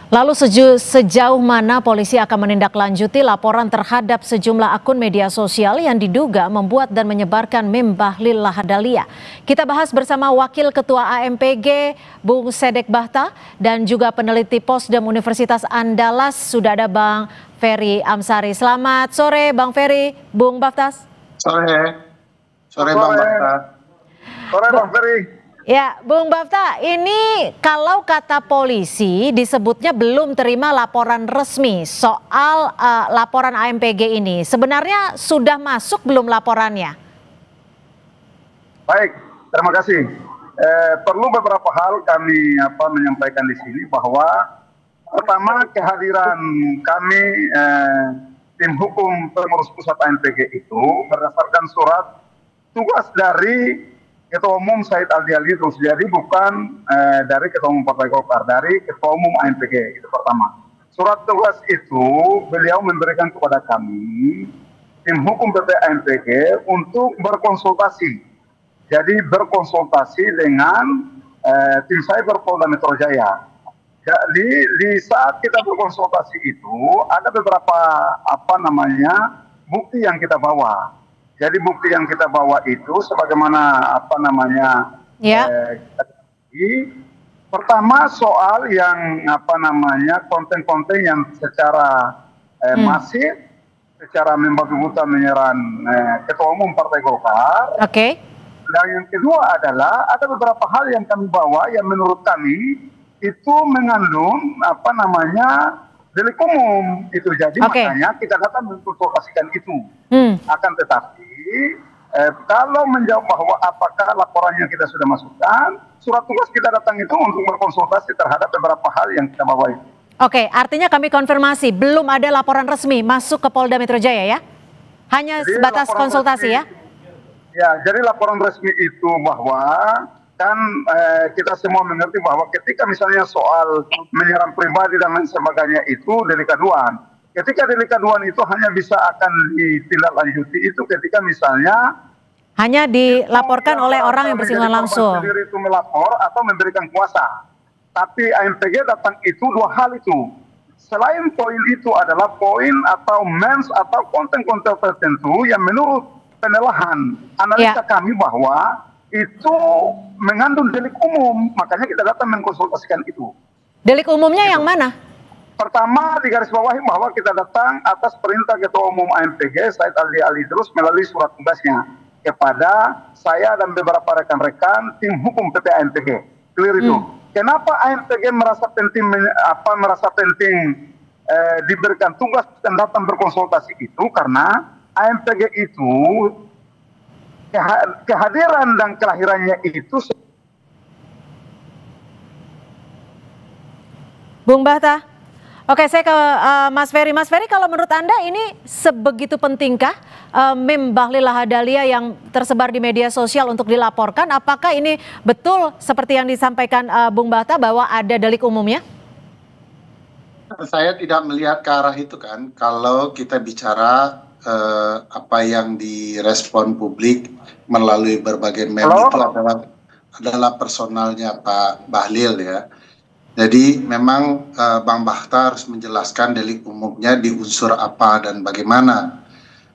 Lalu sejauh mana polisi akan menindaklanjuti laporan terhadap sejumlah akun media sosial yang diduga membuat dan menyebarkan meme Bahlil Lahadalia? Kita bahas bersama Wakil Ketua AMPG Bung Sedek Bahta dan juga peneliti Posdem Universitas Andalas sudah ada Bang Ferry Amsari. Selamat sore Bang Ferry, Bung Baftas. Sore Bang Bafta. Sore Bang Ferry. Ya, Bung Bafta, ini kalau kata polisi disebutnya belum terima laporan resmi soal laporan AMPG ini. Sebenarnya sudah masuk belum laporannya? Baik, terima kasih. Perlu beberapa hal kami menyampaikan di sini bahwa pertama kehadiran kami tim hukum pengurus pusat AMPG itu berdasarkan surat tugas dari Ketua Umum Said Aldi Alidrus, jadi bukan dari Ketua Umum Partai Golkar, dari Ketua Umum AMPG, itu pertama. Surat tugas itu beliau memberikan kepada kami, tim hukum PP AMPG, untuk berkonsultasi. Jadi berkonsultasi dengan tim cyber Polda Metro Jaya. Jadi di saat kita berkonsultasi itu, ada beberapa bukti yang kita bawa. Jadi bukti yang kita bawa itu sebagaimana pertama soal yang konten-konten yang secara masif, secara membabi buta menyerang Ketua Umum Partai Golkar. Oke. Dan yang kedua adalah ada beberapa hal yang kami bawa yang menurut kami itu mengandung delik umum itu. Jadi makanya kita datang mengkonsultasikan itu. Akan tetapi kalau menjawab bahwa apakah laporannya kita sudah masukkan, surat tugas kita datang itu untuk berkonsultasi terhadap beberapa hal yang kita bawa itu. Oke, artinya kami konfirmasi belum ada laporan resmi masuk ke Polda Metro Jaya ya? Hanya jadi sebatas konsultasi resmi, ya? Ya, jadi laporan resmi itu bahwa kan kita semua mengerti bahwa ketika misalnya soal menyerang pribadi dan lain sebagainya itu delik aduan. Ketika delik aduan itu hanya bisa akan ditindaklanjuti itu ketika misalnya hanya dilaporkan oleh orang yang bersinggungan langsung. Sendiri itu melapor atau memberikan kuasa. Tapi AMPG datang itu dua hal itu. Selain poin itu adalah poin atau mens atau konten-konten tertentu yang menurut penelahan analisa kami bahwa itu mengandung delik umum, makanya kita datang mengkonsultasikan itu. Delik umumnya yang mana? Pertama, digarisbawahi bahwa kita datang atas perintah Ketua Umum AMPG Said Aldi Alidrus melalui surat tugasnya kepada saya dan beberapa rekan-rekan tim hukum PP AMPG. Clear itu. Kenapa AMPG merasa penting diberikan tugas dan datang berkonsultasi itu? Karena AMPG itu kehadiran dan kelahirannya itu. Bung Bahta, oke saya ke Mas Ferry. Mas Ferry, kalau menurut Anda ini sebegitu pentingkah meme Bahlil Lahadalia yang tersebar di media sosial untuk dilaporkan? Apakah ini betul seperti yang disampaikan Bung Bahta bahwa ada delik umumnya? Saya tidak melihat ke arah itu kan. Kalau kita bicara apa yang direspon publik melalui berbagai meme itu adalah personalnya Pak Bahlil ya. Jadi memang Bang Bahta harus menjelaskan delik umumnya di unsur apa dan bagaimana.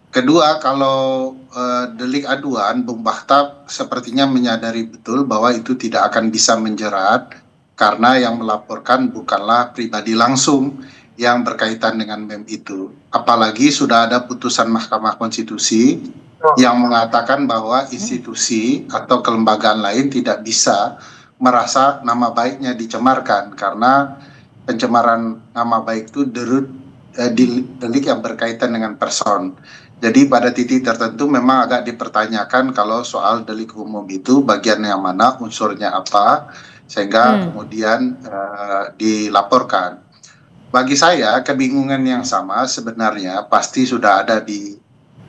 Kedua, kalau delik aduan, Bung Bahta sepertinya menyadari betul bahwa itu tidak akan bisa menjerat karena yang melaporkan bukanlah pribadi langsung yang berkaitan dengan meme itu. Apalagi sudah ada putusan Mahkamah Konstitusi yang mengatakan bahwa institusi atau kelembagaan lain tidak bisa merasa nama baiknya dicemarkan karena pencemaran nama baik itu delik yang berkaitan dengan person. Jadi pada titik tertentu memang agak dipertanyakan kalau soal delik umum itu bagian yang mana, unsurnya apa, sehingga kemudian dilaporkan. Bagi saya kebingungan yang sama sebenarnya pasti sudah ada di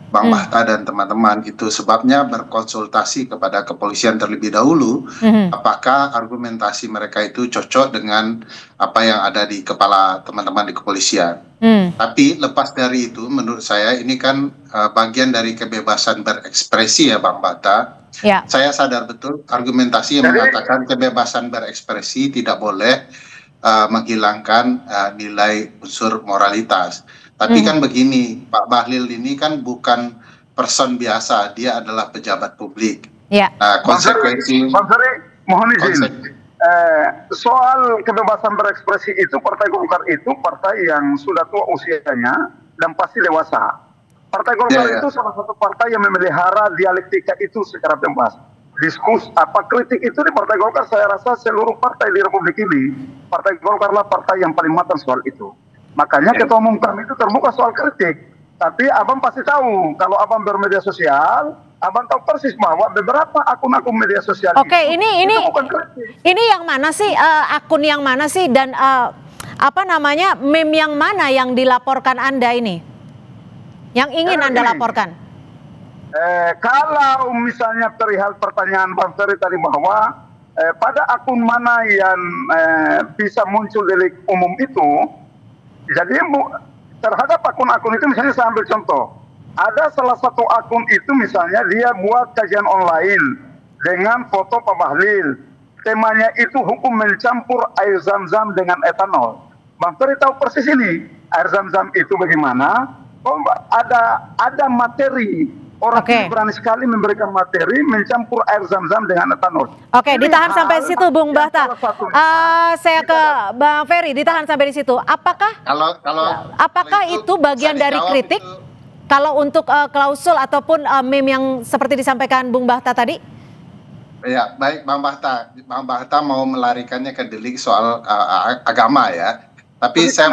Bang Bahta dan teman-teman. Itu sebabnya berkonsultasi kepada kepolisian terlebih dahulu apakah argumentasi mereka itu cocok dengan apa yang ada di kepala teman-teman di kepolisian. Tapi lepas dari itu menurut saya ini kan bagian dari kebebasan berekspresi ya Bang Bahta. Saya sadar betul argumentasi yang mengatakan kebebasan berekspresi tidak boleh menghilangkan nilai unsur moralitas. Tapi kan begini, Pak Bahlil ini kan bukan person biasa, dia adalah pejabat publik. Ya. Konsekuensi. Bang Ferry, mohon izin. Soal kebebasan berekspresi itu, Partai Golkar itu partai yang sudah tua usianya dan pasti dewasa. Partai Golkar itu salah satu partai yang memelihara dialektika itu secara bebas. Kritik itu di Partai Golkar, saya rasa seluruh partai di Republik ini, Partai Golkar lah partai yang paling matang soal itu. Makanya Ketua Umum kami itu terbuka soal kritik. Tapi abang pasti tahu, kalau abang bermedia sosial, abang tahu persis bahwa beberapa akun-akun media sosial Oke, itu bukan kritik. Ini yang mana sih, akun yang mana sih, dan meme yang mana yang dilaporkan Anda ini? Yang ingin Anda laporkan? Kalau misalnya perihal pertanyaan Bang Ferry tadi bahwa pada akun mana yang bisa muncul delik umum itu, jadi terhadap akun-akun itu misalnya saya ambil contoh. Ada salah satu akun itu misalnya dia buat kajian online dengan foto Pak Bahlil. Temanya itu hukum mencampur air zam-zam dengan etanol. Bang Ferry tahu persis ini. Air zam-zam itu bagaimana? Oh, ada materi. Orang berani sekali memberikan materi mencampur air zam-zam dengan etanol. Oke, ditahan sampai situ, Bung Bahta. Saya ke Bang Ferry, ditahan sampai di situ. Apakah itu bagian dari kritik? Kalau untuk klausul ataupun meme yang seperti disampaikan Bung Bahta tadi? Ya, baik Bang Bahta. Bang Bahta mau melarikannya ke delik soal agama ya. Tapi saya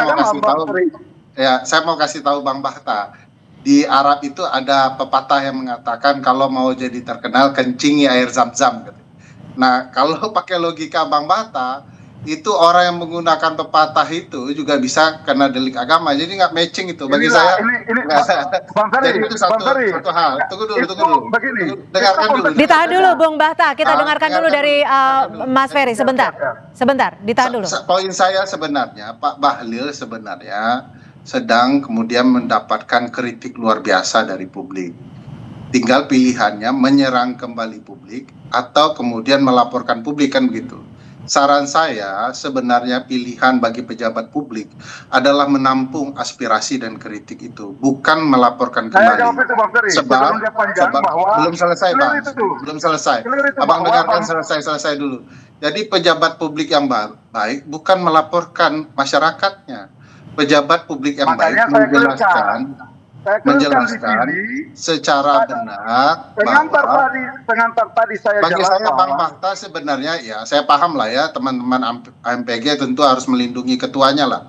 mau kasih tahu Bang Bahta. Di Arab itu ada pepatah yang mengatakan kalau mau jadi terkenal kencingi air zam-zam. Nah, kalau pakai logika Bang Bahta, itu orang yang menggunakan pepatah itu juga bisa kena delik agama. Jadi nggak matching itu bagi saya. Jadi itu satu hal. Tunggu dulu. Dengarkan dulu. Ditahan dulu, Bung Bahta. Kita dengarkan dulu dari Mas Ferry. Sebentar. Ditahan dulu. Poin saya sebenarnya, Pak Bahlil sebenarnya sedang kemudian mendapatkan kritik luar biasa dari publik. Tinggal pilihannya menyerang kembali publik atau kemudian melaporkan publik, kan begitu. Saran saya sebenarnya pilihan bagi pejabat publik adalah menampung aspirasi dan kritik itu, bukan melaporkan kembali. Sebab belum selesai, Bang. Belum selesai. Abang dengarkan selesai dulu. Jadi pejabat publik yang baik bukan melaporkan masyarakatnya. Pejabat publik yang baik menjelaskan secara benar pengantar tadi saya bagi saya Bang Bahta sebenarnya ya saya paham lah ya, teman-teman AMPG tentu harus melindungi ketuanya lah.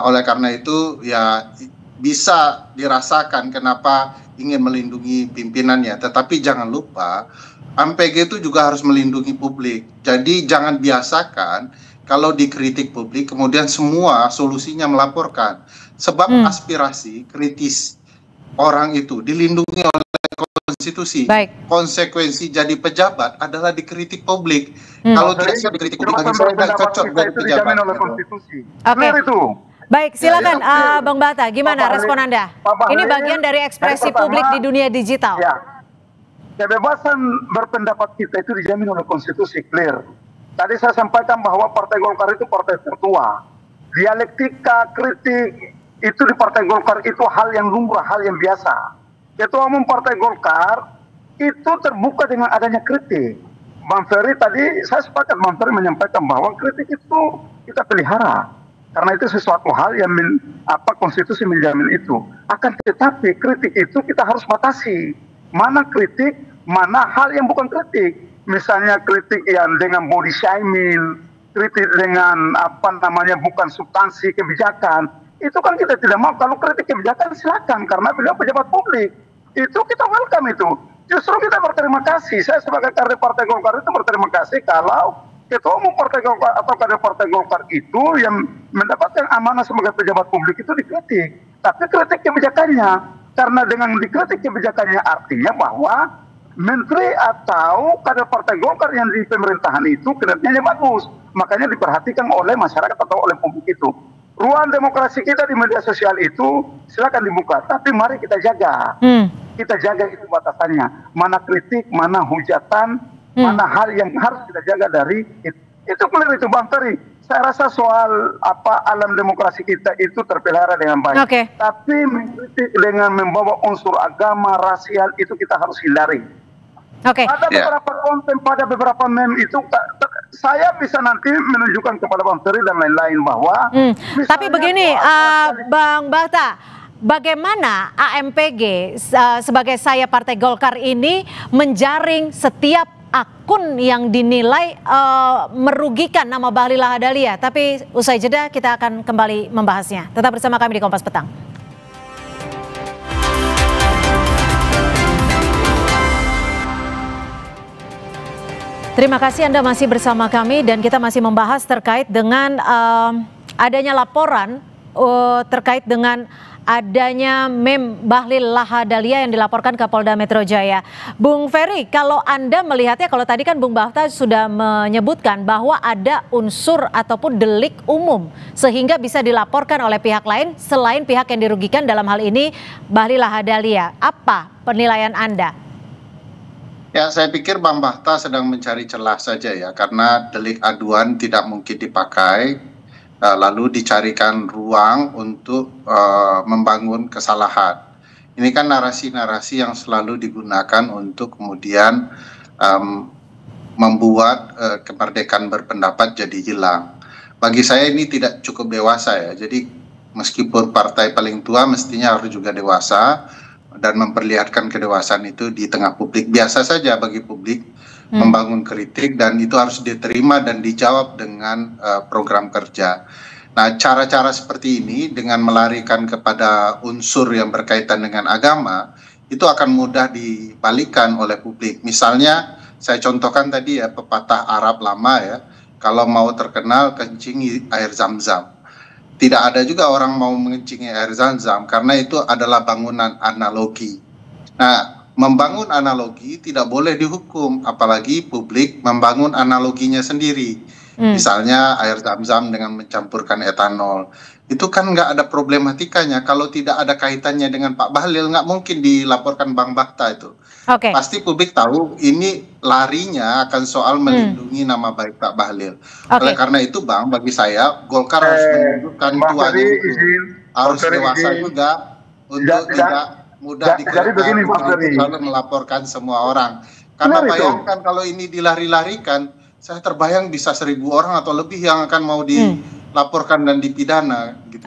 Oleh karena itu ya bisa dirasakan kenapa ingin melindungi pimpinannya, tetapi jangan lupa AMPG itu juga harus melindungi publik. Jadi jangan biasakan kalau dikritik publik, kemudian semua solusinya melaporkan. Sebab aspirasi kritis orang itu dilindungi oleh konstitusi. Konsekuensi jadi pejabat adalah dikritik publik. Kalau tidak dikritik publik, bagi saya tidak cocok jadi pejabat. Itu. Baik, silakan Bang Bahta, gimana respon Anda? Ini bagian dari ekspresi publik di dunia digital. Ya. Kebebasan berpendapat kita itu dijamin oleh konstitusi, clear. Tadi saya sampaikan bahwa Partai Golkar itu partai tertua. Dialektika, kritik, itu di Partai Golkar itu hal yang lumrah, hal yang biasa. Ketua Umum Partai Golkar itu terbuka dengan adanya kritik. Bang Ferry tadi, saya sepakat Bang Ferry menyampaikan bahwa kritik itu kita pelihara. Karena itu sesuatu hal yang konstitusi menjamin itu. Akan tetapi kritik itu kita harus batasi. Mana kritik, mana hal yang bukan kritik. Misalnya kritik yang dengan body shaming, kritik dengan bukan substansi kebijakan, itu kan kita tidak mau. Kalau kritik kebijakan silakan, karena beliau pejabat publik, itu kita welcome itu. Justru kita berterima kasih. Saya sebagai kader Partai Golkar itu berterima kasih kalau Ketua Umum Partai Golkar atau kader Partai Golkar itu yang mendapatkan amanah sebagai pejabat publik itu dikritik. Tapi kritik kebijakannya, karena dengan dikritik kebijakannya artinya bahwa menteri atau kader Partai Golkar yang di pemerintahan itu kinerjanya bagus. Makanya diperhatikan oleh masyarakat atau oleh publik itu. Ruang demokrasi kita di media sosial itu silakan dibuka. Tapi mari kita jaga. Kita jaga itu batasannya. Mana kritik, mana hujatan, mana hal yang harus kita jaga dari itu. Itu clear itu Bang Ferry. Saya rasa soal alam demokrasi kita itu terpelihara dengan baik. Oke. Tapi mengkritik dengan membawa unsur agama, rasial itu kita harus hindari. Oke. Ada beberapa konten pada beberapa meme itu saya bisa nanti menunjukkan kepada Bang Ferry dan lain-lain bahwa. Tapi begini, Bang Bahta, bagaimana AMPG sebagai saya Partai Golkar ini menjaring setiap akun yang dinilai merugikan nama Bahlil Lahadalia? Tapi usai jeda kita akan kembali membahasnya. Tetap bersama kami di Kompas Petang. Terima kasih Anda masih bersama kami dan kita masih membahas terkait dengan adanya laporan terkait dengan adanya meme Bahlil Lahadalia yang dilaporkan ke Polda Metro Jaya. Bung Ferry, kalau Anda melihatnya, kalau tadi kan Bung Bahta sudah menyebutkan bahwa ada unsur ataupun delik umum sehingga bisa dilaporkan oleh pihak lain selain pihak yang dirugikan, dalam hal ini Bahlil Lahadalia. Apa penilaian Anda? Ya, saya pikir Bang Bahta sedang mencari celah saja ya, karena delik aduan tidak mungkin dipakai, lalu dicarikan ruang untuk membangun kesalahan. Ini kan narasi-narasi yang selalu digunakan untuk kemudian membuat kemerdekaan berpendapat jadi hilang. Bagi saya ini tidak cukup dewasa ya, jadi meskipun partai paling tua mestinya harus juga dewasa dan memperlihatkan kedewasaan itu di tengah publik. Biasa saja bagi publik membangun kritik dan itu harus diterima dan dijawab dengan program kerja. Nah, cara-cara seperti ini dengan melarikan kepada unsur yang berkaitan dengan agama itu akan mudah dibalikan oleh publik. Misalnya saya contohkan tadi ya, pepatah Arab lama ya, kalau mau terkenal kencing air zam-zam. Tidak ada juga orang mau mengencingi air zam-zam karena itu adalah bangunan analogi. Nah, membangun analogi tidak boleh dihukum, apalagi publik membangun analoginya sendiri. Misalnya air zam-zam dengan mencampurkan etanol. Itu kan nggak ada problematikanya. Kalau tidak ada kaitannya dengan Pak Bahlil, nggak mungkin dilaporkan Bang Bahta itu. Pasti publik tahu ini larinya akan soal melindungi nama baik Pak Bahlil. Oleh karena itu Bang, bagi saya Golkar harus menunjukkan tuanya itu. Harus dewasa juga untuk tidak mudah dikira-kira lalu melaporkan semua orang. Karena bayangkan kalau ini dilari-larikan, saya terbayang bisa 1.000 orang atau lebih yang akan mau dilaporkan dan dipidana. Gitu.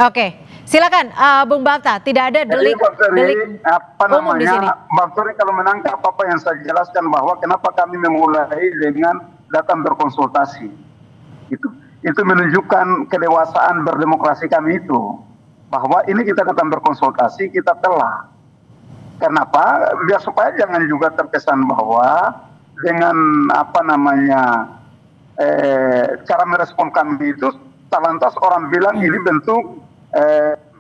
Silakan Bung Bahta, tidak ada delik umum di sini. Bang Ferry kalau menangkap apa yang saya jelaskan bahwa kenapa kami memulai dengan datang berkonsultasi. Itu menunjukkan kedewasaan berdemokrasi kami itu. Bahwa ini kita datang berkonsultasi, kita telah. Kenapa? Biar supaya jangan juga terkesan bahwa dengan cara merespon kami itu tak lantas orang bilang ini bentuk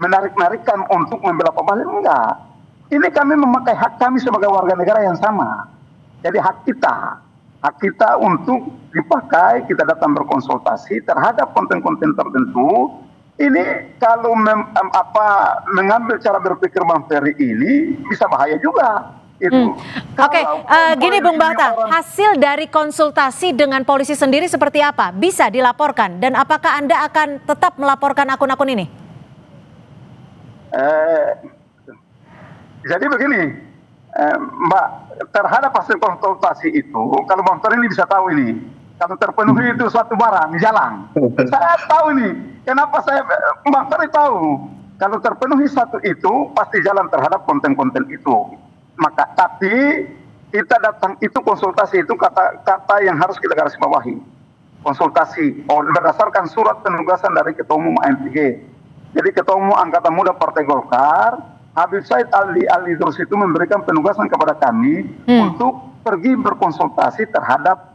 menarik-narikan untuk membela Pak Bahlil. Enggak. Ini kami memakai hak kami sebagai warga negara yang sama. Jadi hak kita untuk dipakai, kita datang berkonsultasi terhadap konten-konten tertentu. Ini kalau mengambil cara berpikir Bang Ferry ini bisa bahaya juga. Gini Bung Bahta, hasil dari konsultasi dengan polisi sendiri seperti apa? Bisa dilaporkan dan apakah Anda akan tetap melaporkan akun-akun ini? Jadi begini, Mbak, terhadap hasil konsultasi itu, kalau Bang Ferry ini bisa tahu ini, kalau terpenuhi itu suatu barang jalan. Saya tahu ini, kenapa Bang Ferry tahu, kalau terpenuhi satu itu pasti jalan terhadap konten-konten itu. Maka tapi kita datang itu konsultasi itu kata yang harus kita garis bawahi. Konsultasi berdasarkan surat penugasan dari Ketua Umum AMPG. Jadi Ketua Umum Angkatan Muda Partai Golkar, Habib Said Ali Idrus itu memberikan penugasan kepada kami untuk pergi berkonsultasi terhadap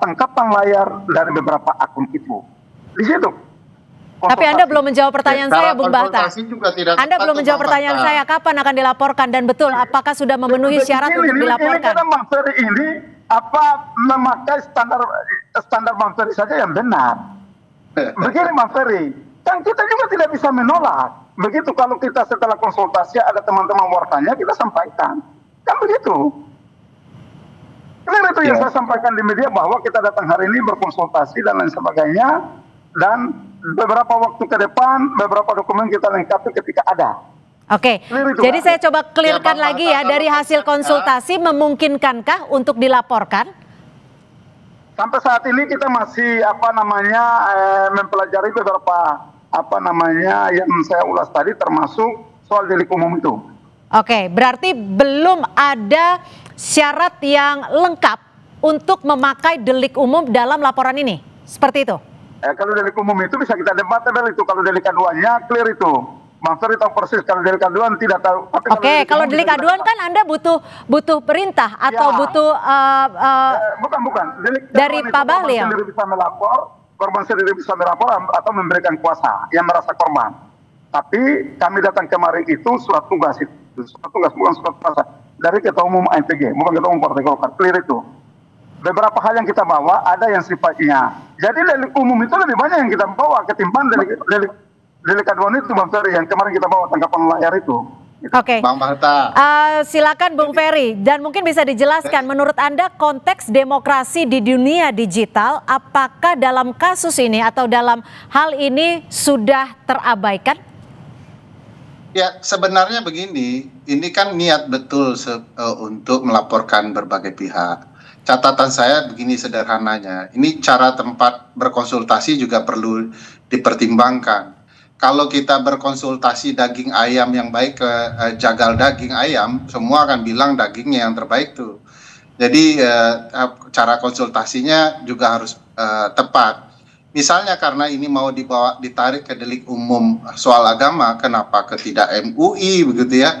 tangkapan layar dari beberapa akun itu. Di situ. Tapi Anda belum menjawab pertanyaan saya, Bung Bahta. Anda belum menjawab pertanyaan saya, kapan akan dilaporkan dan betul apakah sudah memenuhi syarat untuk dilaporkan? Ini Bang Ferry ini memakai standar Bang Ferry saja yang benar. Begini Bang Ferry, kan kita juga tidak bisa menolak. Begitu kalau kita setelah konsultasi ada teman-teman wartanya kita sampaikan, kan begitu. Itu yang saya sampaikan di media bahwa kita datang hari ini berkonsultasi dan lain sebagainya. dan beberapa waktu ke depan beberapa dokumen kita lengkapi ketika ada. Oke, jadi saya coba clearkan lagi ya, dari hasil konsultasi memungkinkankah untuk dilaporkan? Sampai saat ini kita masih mempelajari beberapa yang saya ulas tadi, termasuk soal delik umum itu. Oke, berarti belum ada syarat yang lengkap untuk memakai delik umum dalam laporan ini, seperti itu? Kalau delik umum itu bisa kita debatable itu, kalau delik aduannya clear itu. Bang Ferry tahu persis, kalau delik aduan tidak tahu. Oke, kalau delik aduan kan Anda butuh perintah atau butuh bukan. Delik dari Pak Bahlil. Korban sendiri bisa melapor atau memberikan kuasa yang merasa korban. Tapi kami datang kemarin itu surat tugas bukan surat kuasa dari Ketua Umum AMPG, bukan Ketua Umum Partai Golkar, clear itu. Beberapa hal yang kita bawa ada yang sifatnya. Jadi delik umum itu lebih banyak yang kita bawa ketimbang delik aduan itu, Bang Ferry, yang kemarin kita bawa tangkapan layar itu. Oke, Bang Bahta. Silakan Bung Ferry, dan mungkin bisa dijelaskan menurut Anda konteks demokrasi di dunia digital, apakah dalam kasus ini atau dalam hal ini sudah terabaikan? Ya, sebenarnya begini, ini kan niat betul untuk melaporkan berbagai pihak. Catatan saya begini sederhananya, ini cara tempat berkonsultasi juga perlu dipertimbangkan. Kalau kita berkonsultasi daging ayam yang baik ke jagal daging ayam, semua akan bilang dagingnya yang terbaik tuh. Jadi cara konsultasinya juga harus tepat. Misalnya karena ini mau ditarik ke delik umum soal agama, kenapa tidak MUI begitu ya?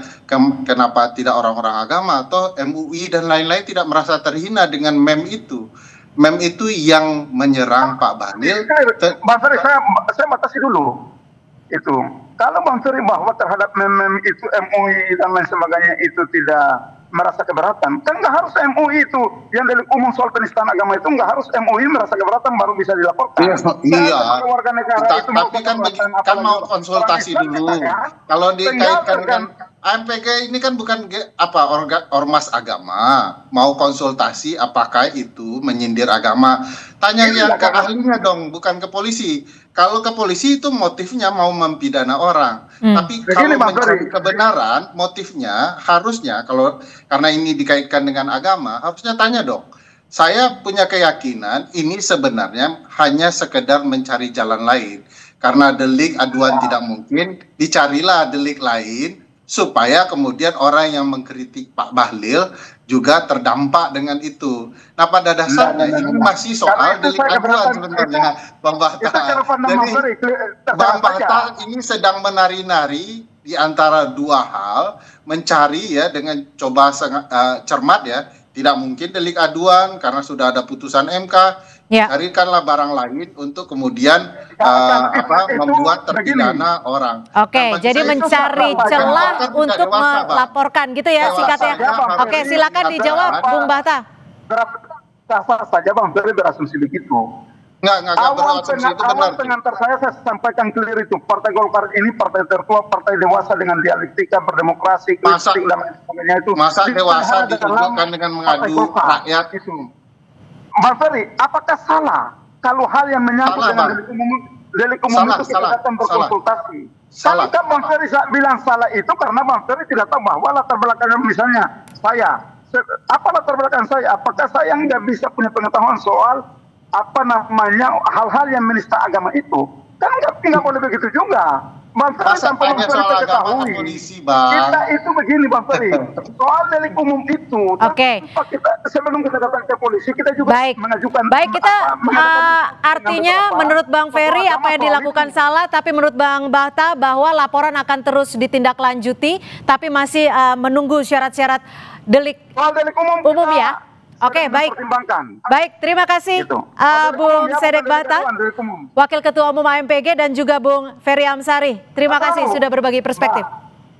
Kenapa tidak orang-orang agama atau MUI dan lain-lain tidak merasa terhina dengan meme itu? Meme itu yang menyerang Pak Bahlil. Bang Ferry, saya batasi dulu. Itu kalau Bang Ferry bahwa terhadap meme itu MUI dan lain sebagainya itu tidak merasa keberatan, kan nggak harus MUI itu yang delik umum soal penistaan agama itu nggak harus MUI merasa keberatan baru bisa dilaporkan. Iya. Warga negara itu tapi kan mau konsultasi dulu. Kalau dikaitkan dengan AMPG ini kan bukan ormas agama, mau konsultasi apakah itu menyindir agama. Tanya yang ke ahlinya dong, bukan ke polisi. Kalau ke polisi itu motifnya mau mempidana orang. Tapi kalau mencari kebenaran, motifnya harusnya karena ini dikaitkan dengan agama, harusnya tanya dong. Saya punya keyakinan ini sebenarnya hanya sekedar mencari jalan lain. Karena delik aduan tidak mungkin, dicarilah delik lain supaya kemudian orang yang mengkritik Pak Bahlil juga terdampak dengan itu. Nah, pada dasarnya ini masih soal delik aduan sebenarnya, Bang Bahta. Jadi Bang Bahta ini sedang menari-nari di antara dua hal, mencari ya dengan coba cermat ya. Tidak mungkin delik aduan karena sudah ada putusan MK. Ya. Carikanlah barang lain untuk kemudian membuat terpidana orang. Oke, jadi mencari celah untuk melaporkan gitu ya singkatnya. Oke, silakan dijawab Bung Bahta. Sah saja Bang Ferry berasumsi begitu. Enggak berasumsi itu benar. Awal pengantar saya sampaikan clear itu. Partai Golkar ini partai tertua, partai dewasa dengan dialektika berdemokrasi, kritik dan sebagainya itu. Masa dewasa ditunjukkan dengan mengadu rakyat itu. Bang Ferry, apakah salah kalau hal yang menyangkut dengan delik umum itu kita datang berkonsultasi? Tapi kan Bang Ferry bilang salah itu karena Bang Ferry tidak tahu bahwa latar belakangnya misalnya apa latar belakang saya? Apakah saya nggak bisa punya pengetahuan soal hal-hal yang menista agama itu? Kan nggak boleh begitu juga. Bang Ferry tanpa Bang Ferry ketahui. Kita itu begini Bang Ferry, soal delik umum itu. Oke. Sebelum kita datang ke polisi kita juga mengajukan. Baik, kita artinya menurut Bang Ferry apa yang dilakukan salah, tapi menurut Bang Bahta bahwa laporan akan terus ditindaklanjuti, tapi masih menunggu syarat-syarat delik umum ya. Oke, baik. Baik, terima kasih Bung Sedek Bahta, Wakil Ketua Umum AMPG, dan juga Bung Ferry Amsari. Terima kasih sudah berbagi perspektif.